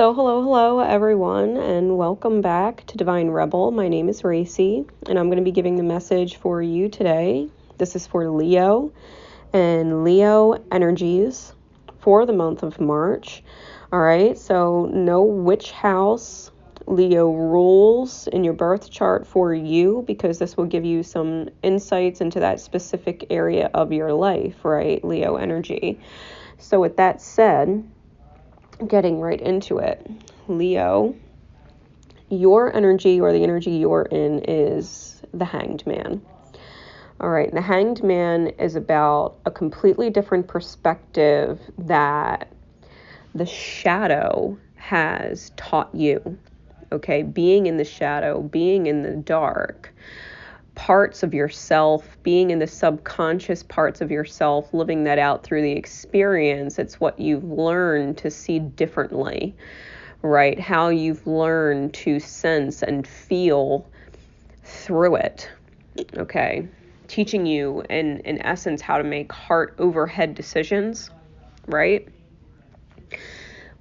So hello everyone, and welcome back to Divine Rebel. My name is Racy, and I'm going to be giving the message for you today. This is for Leo and Leo energies for the month of March. All right, so know which house Leo rules in your birth chart for you, because this will give you some insights into that specific area of your life, right? Leo energy. So with that said, getting right into it. Leo, your energy, or the energy you're in, is the Hanged Man. All right, the Hanged Man is about a completely different perspective that the shadow has taught you. Okay, being in the shadow, being in the dark, parts of yourself, being in the subconscious parts of yourself, living that out through the experience. It's what you've learned to see differently, right? How you've learned to sense and feel through it, okay? Teaching you, in essence, how to make heart over head decisions, right?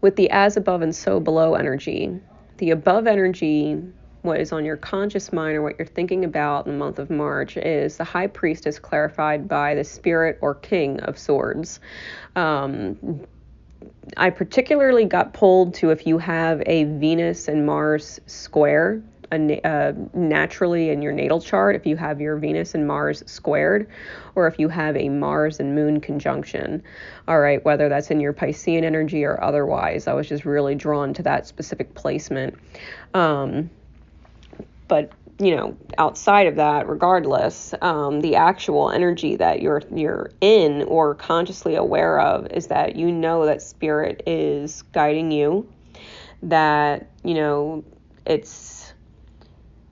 With the as above and so below energy, the above energy, what is on your conscious mind or what you're thinking about in the month of March, is the High Priestess clarified by the Spirit or King of Swords. I particularly got pulled to if you have a Venus and Mars square naturally in your natal chart, if you have your Venus and Mars squared, or if you have a Mars and Moon conjunction. All right, whether that's in your Piscean energy or otherwise, I was just really drawn to that specific placement. But outside of that, regardless, the actual energy that you're in or consciously aware of is that that Spirit is guiding you, that it's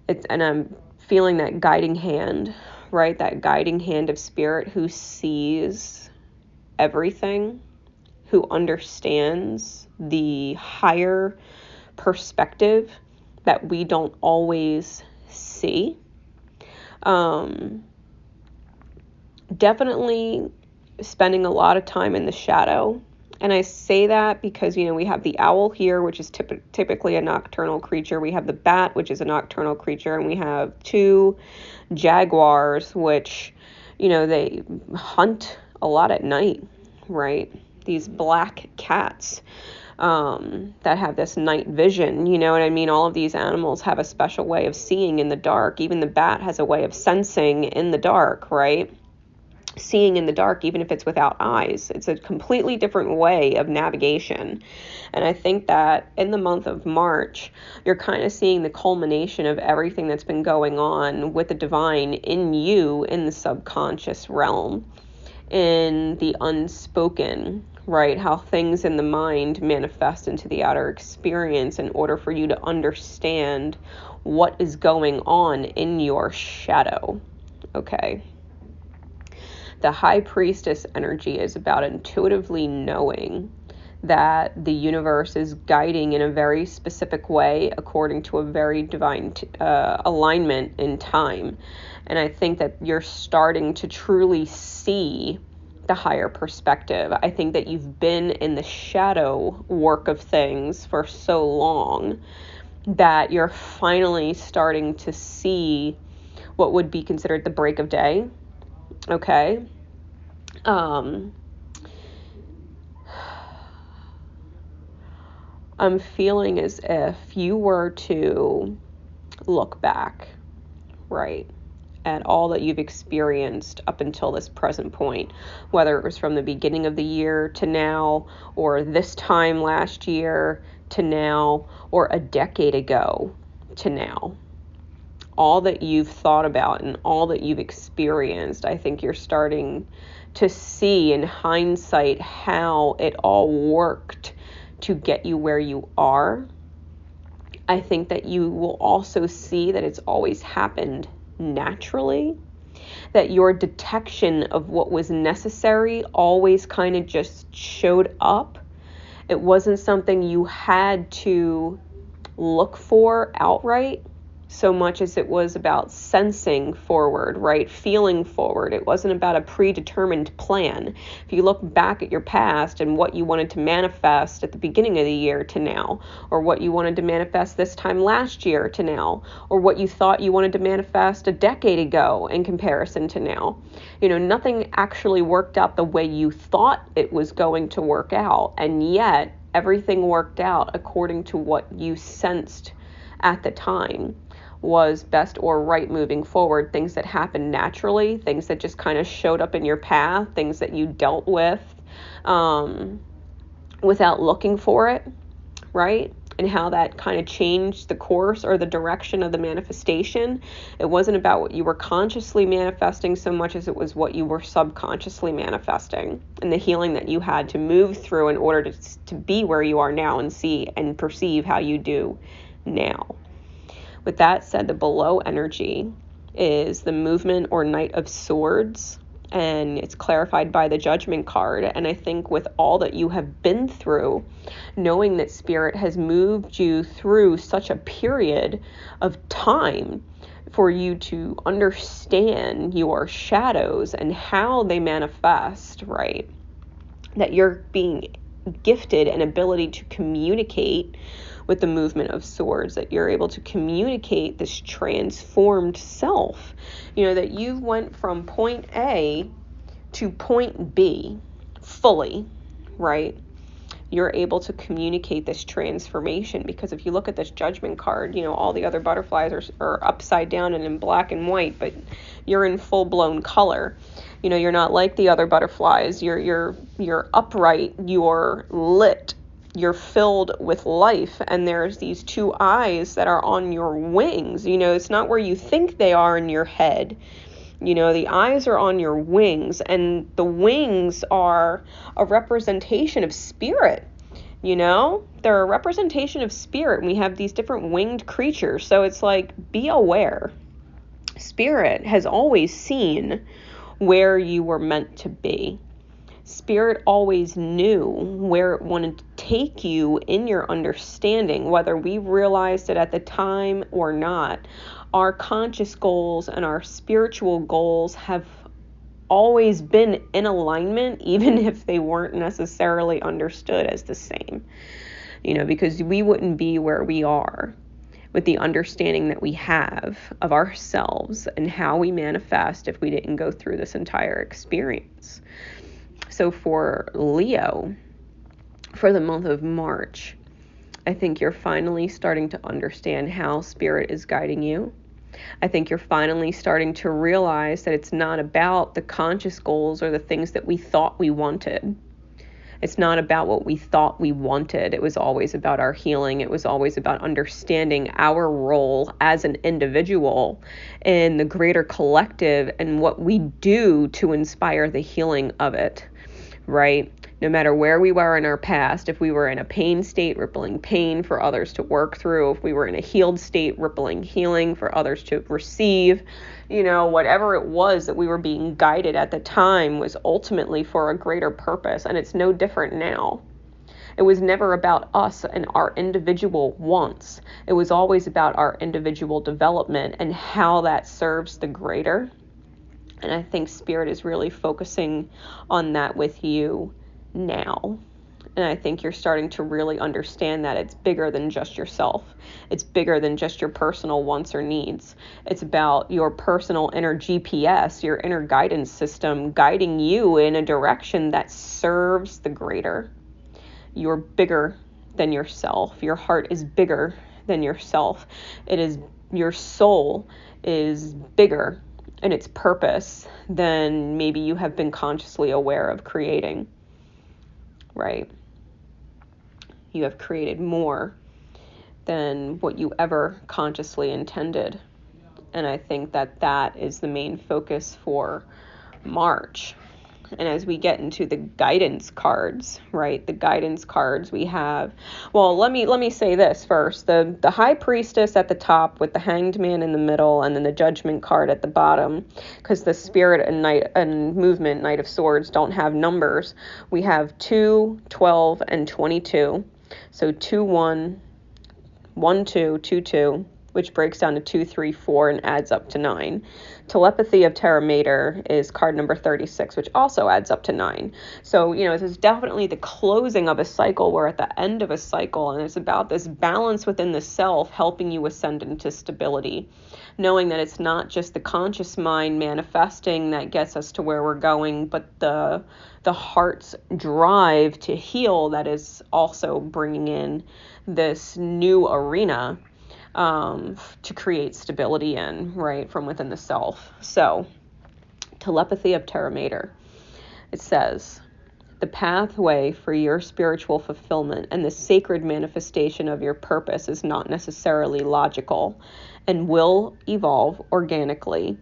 and I'm feeling that guiding hand, right? That guiding hand of Spirit who sees everything, who understands the higher perspective that we don't always see. Definitely spending a lot of time in the shadow. And I say that because, we have the owl here, which is typically a nocturnal creature. We have the bat, which is a nocturnal creature. And we have two jaguars, which, they hunt a lot at night, right? These black cats that have this night vision, you know what I mean? All of these animals have a special way of seeing in the dark. Even the bat has a way of sensing in the dark, right? Seeing in the dark, even if it's without eyes. It's a completely different way of navigation. And I think that in the month of March, you're kind of seeing the culmination of everything that's been going on with the divine in you, in the subconscious realm, in the unspoken, right? How things in the mind manifest into the outer experience in order for you to understand what is going on in your shadow, okay? The High Priestess energy is about intuitively knowing that the universe is guiding in a very specific way according to a very divine alignment in time. And I think that you're starting to truly see the higher perspective. I think that you've been in the shadow work of things for so long that you're finally starting to see what would be considered the break of day. Okay. I'm feeling as if you were to look back, right, at all that you've experienced up until this present point, whether it was from the beginning of the year to now, or this time last year to now, or a decade ago to now. All that you've thought about and all that you've experienced, I think you're starting to see in hindsight how it all worked to get you where you are. I think that you will also see that it's always happened naturally, that your detection of what was necessary always kind of just showed up. It wasn't something you had to look for outright. so much as it was about sensing forward, right? Feeling forward. It wasn't about a predetermined plan. If you look back at your past and what you wanted to manifest at the beginning of the year to now, or what you wanted to manifest this time last year to now, or what you thought you wanted to manifest a decade ago in comparison to now, nothing actually worked out the way you thought it was going to work out. And yet everything worked out according to what you sensed at the time was best or right moving forward. Things that happened naturally, things that just kind of showed up in your path, things that you dealt with without looking for it, right? And how that kind of changed the course or the direction of the manifestation. It wasn't about what you were consciously manifesting so much as it was what you were subconsciously manifesting, and the healing that you had to move through in order to be where you are now and see and perceive how you do now. With that said, the below energy is the movement or Knight of Swords, and it's clarified by the Judgment card. And I think with all that you have been through, knowing that Spirit has moved you through such a period of time for you to understand your shadows and how they manifest, right? That you're being gifted an ability to communicate with the movement of swords, that you're able to communicate this transformed self, that you went from point A to point B fully, right? You're able to communicate this transformation, because if you look at this Judgment card, all the other butterflies are upside down and in black and white, but you're in full-blown color. You're not like the other butterflies. You're upright, you're lit, you're filled with life, and there's these two eyes that are on your wings. It's not where you think they are in your head. The eyes are on your wings, and the wings are a representation of spirit. They're a representation of spirit, and we have these different winged creatures. So it's like, be aware. Spirit has always seen where you were meant to be. Spirit always knew where it wanted to take you in your understanding, whether we realized it at the time or not. Our conscious goals and our spiritual goals have always been in alignment, even if they weren't necessarily understood as the same. Because we wouldn't be where we are with the understanding that we have of ourselves and how we manifest if we didn't go through this entire experience. So for Leo, for the month of March, I think you're finally starting to understand how Spirit is guiding you. I think you're finally starting to realize that it's not about the conscious goals or the things that we thought we wanted. It's not about what we thought we wanted. It was always about our healing. It was always about understanding our role as an individual in the greater collective and what we do to inspire the healing of it, right? No matter where we were in our past, if we were in a pain state, rippling pain for others to work through, if we were in a healed state, rippling healing for others to receive, whatever it was that we were being guided at the time was ultimately for a greater purpose. And it's no different now. It was never about us and our individual wants. It was always about our individual development and how that serves the greater. And I think Spirit is really focusing on that with you now. And I think you're starting to really understand that it's bigger than just yourself. It's bigger than just your personal wants or needs. It's about your personal inner GPS, your inner guidance system, guiding you in a direction that serves the greater. You're bigger than yourself. Your heart is bigger than yourself. Your soul is bigger in its purpose than maybe you have been consciously aware of creating, right? You have created more than what you ever consciously intended. And I think that is the main focus for March. And as we get into the guidance cards, right? The guidance cards we have. Well, let me say this first. The High Priestess at the top with the Hanged Man in the middle, and then the Judgment card at the bottom, because the Spirit and Movement, Knight of Swords, don't have numbers. We have 2, 12, and 22. So 2, 1, 1, 2, 2, 2, which breaks down to 2, 3, 4, and adds up to 9. Telepathy of Terra Mater is card number 36, which also adds up to 9. So, this is definitely the closing of a cycle. We're at the end of a cycle, and it's about this balance within the self helping you ascend into stability, knowing that it's not just the conscious mind manifesting that gets us to where we're going, but the heart's drive to heal that is also bringing in this new arena to create stability in, right, from within the self. So, Telepathy of Terra Mater. It says, the pathway for your spiritual fulfillment and the sacred manifestation of your purpose is not necessarily logical and will evolve organically.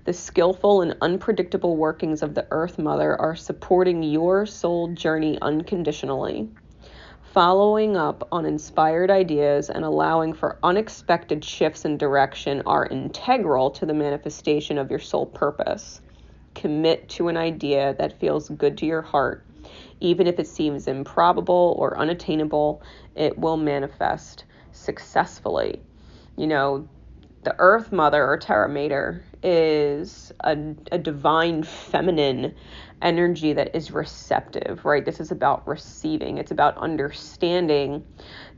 The skillful and unpredictable workings of the Earth Mother are supporting your soul journey unconditionally. Following up on inspired ideas and allowing for unexpected shifts in direction are integral to the manifestation of your soul purpose. Commit to an idea that feels good to your heart. Even if it seems improbable or unattainable, it will manifest successfully. The Earth Mother or Terra Mater is a divine feminine energy that is receptive, right? This is about receiving. It's about understanding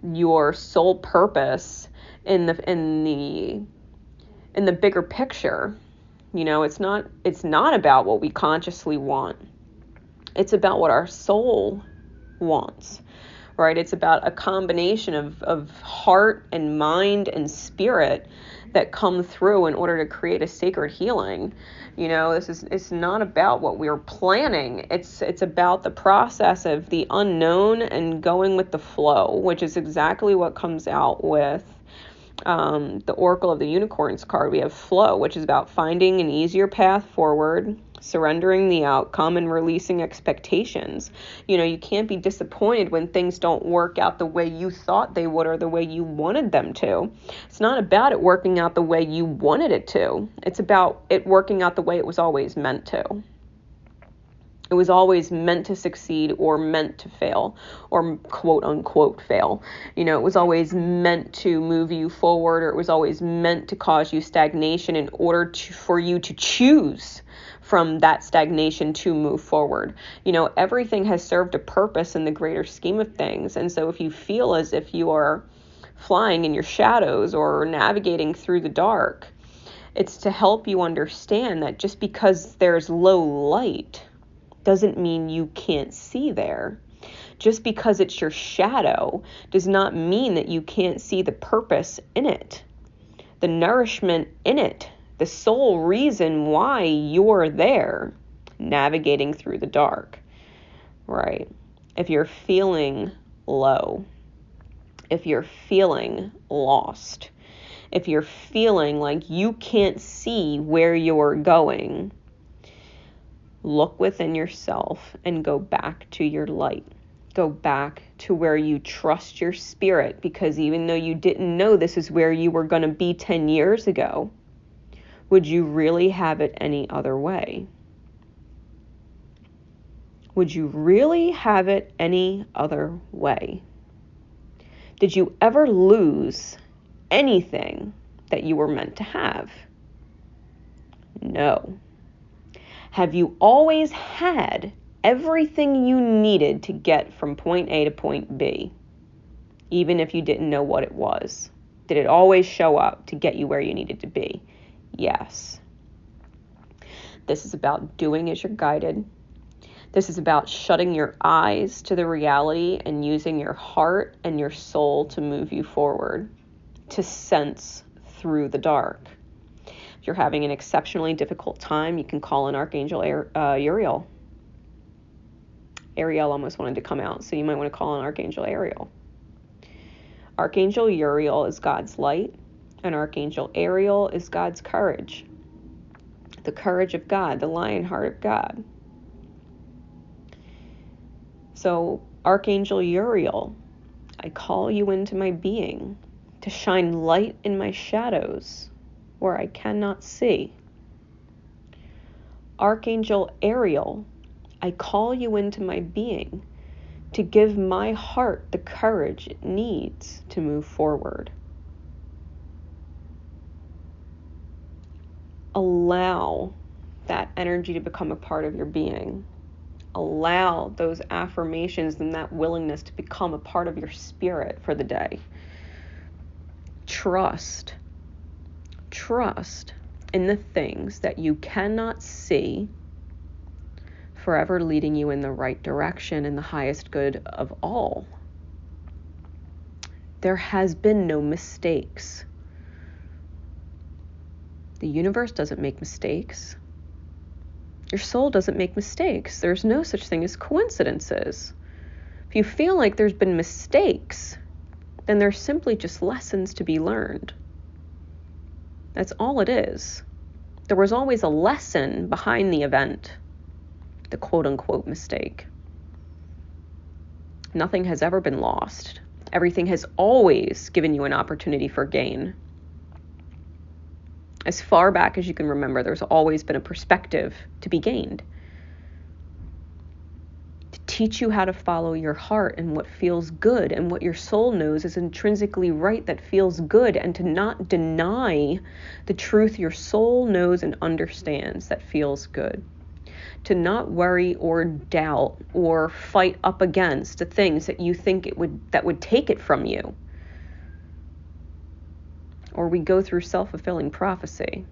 your soul purpose in the bigger picture. It's not about what we consciously want. It's about what our soul wants, right? It's about a combination of heart and mind and spirit that come through in order to create a sacred healing. It's not about what we're planning. It's about the process of the unknown and going with the flow, which is exactly what comes out with the Oracle of the Unicorns card. We have flow, which is about finding an easier path forward, surrendering the outcome, and releasing expectations. You can't be disappointed when things don't work out the way you thought they would or the way you wanted them to. It's not about it working out the way you wanted it to. It's about it working out the way it was always meant to. It was always meant to succeed or meant to fail or quote unquote fail. It was always meant to move you forward, or it was always meant to cause you stagnation in order for you to choose from that stagnation to move forward. Everything has served a purpose in the greater scheme of things. And so if you feel as if you are flying in your shadows or navigating through the dark, it's to help you understand that just because there's low light doesn't mean you can't see there. Just because it's your shadow does not mean that you can't see the purpose in it, the nourishment in it, the sole reason why you're there navigating through the dark, right? If you're feeling low, if you're feeling lost, if you're feeling like you can't see where you're going, look within yourself and go back to your light. Go back to where you trust your spirit, because even though you didn't know this is where you were going to be 10 years ago, would you really have it any other way? Would you really have it any other way? Did you ever lose anything that you were meant to have? No. Have you always had everything you needed to get from point A to point B, even if you didn't know what it was? Did it always show up to get you where you needed to be? Yes. This is about doing as you're guided. This is about shutting your eyes to the reality and using your heart and your soul to move you forward, to sense through the dark. If you're having an exceptionally difficult time, you can call on Archangel Uriel. Ariel almost wanted to come out, so you might want to call on Archangel Ariel. Archangel Uriel is God's light, and Archangel Ariel is God's courage. The courage of God, the lion heart of God. So, Archangel Uriel, I call you into my being to shine light in my shadows where I cannot see. Archangel Ariel, I call you into my being to give my heart the courage it needs to move forward. allow that energy to become a part of your being. Allow those affirmations and that willingness to become a part of your spirit for the day. Trust in the things that you cannot see, forever leading you in the right direction in the highest good of all. There has been no mistakes. The universe doesn't make mistakes. Your soul doesn't make mistakes. There's no such thing as coincidences. If you feel like there's been mistakes, then there's simply just lessons to be learned. That's all it is. There was always a lesson behind the event, the quote-unquote mistake. Nothing has ever been lost. Everything has always given you an opportunity for gain. As far back as you can remember, there's always been a perspective to be gained. To teach you how to follow your heart and what feels good and what your soul knows is intrinsically right that feels good, and to not deny the truth your soul knows and understands that feels good. To not worry or doubt or fight up against the things that you think that would take it from you. Or we go through self-fulfilling prophecy.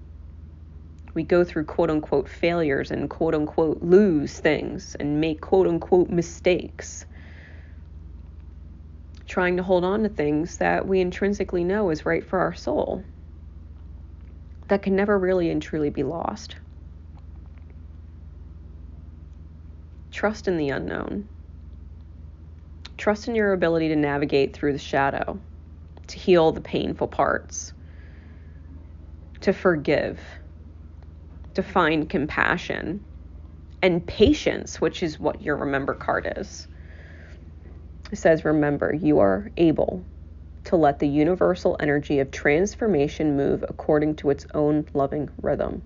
We go through quote-unquote failures and quote-unquote lose things and make quote-unquote mistakes, trying to hold on to things that we intrinsically know is right for our soul, that can never really and truly be lost. Trust in the unknown. Trust in your ability to navigate through the shadow, to heal the painful parts, to forgive, to find compassion and patience, which is what your Remember card is. It says, remember, you are able to let the universal energy of transformation move according to its own loving rhythm.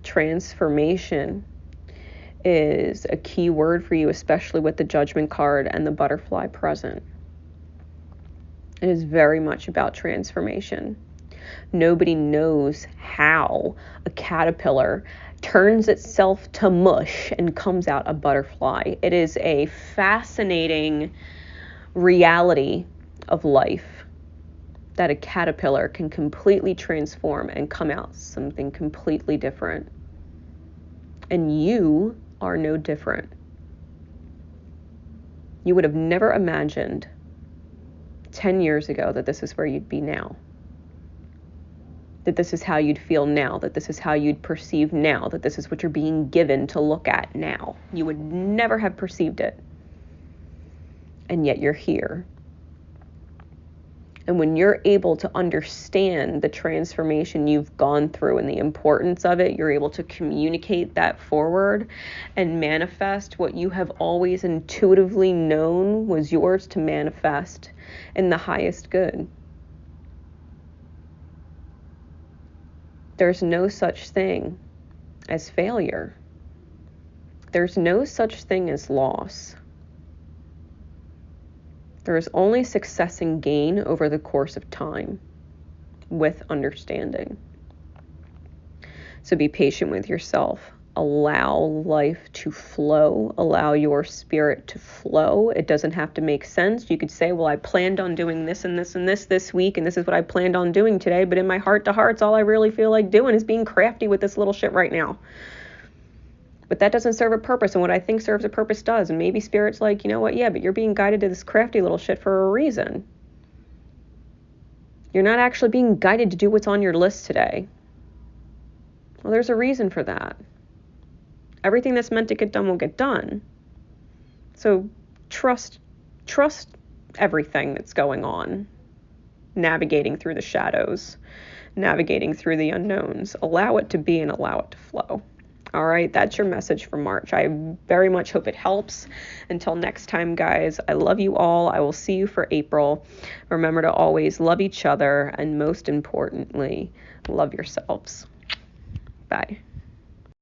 Transformation is a key word for you, especially with the Judgment card and the butterfly present. It is very much about transformation. Nobody knows how a caterpillar turns itself to mush and comes out a butterfly. It is a fascinating reality of life that a caterpillar can completely transform and come out something completely different. And you are no different. You would have never imagined 10 years ago that this is where you'd be now. That this is how you'd feel now, that this is how you'd perceive now, that this is what you're being given to look at now. You would never have perceived it. And yet you're here. And when you're able to understand the transformation you've gone through and the importance of it, you're able to communicate that forward and manifest what you have always intuitively known was yours to manifest in the highest good. There's no such thing as failure. There's no such thing as loss. There is only success and gain over the course of time with understanding. So be patient with yourself. Allow life to flow. Allow your spirit to flow. It doesn't have to make sense. You could say, well, I planned on doing this and this and this week, and this is what I planned on doing today. But in my heart to hearts, all I really feel like doing is being crafty with this little shit right now. But that doesn't serve a purpose, and what I think serves a purpose does. And maybe Spirit's like, you know what, yeah, but you're being guided to this crafty little shit for a reason. You're not actually being guided to do what's on your list today. Well, there's a reason for that. Everything that's meant to get done will get done. So trust everything that's going on. Navigating through the shadows, navigating through the unknowns. Allow it to be and allow it to flow. All right, that's your message for March. I very much hope it helps. Until next time, guys, I love you all. I will see you for April. Remember to always love each other, and most importantly, love yourselves. Bye.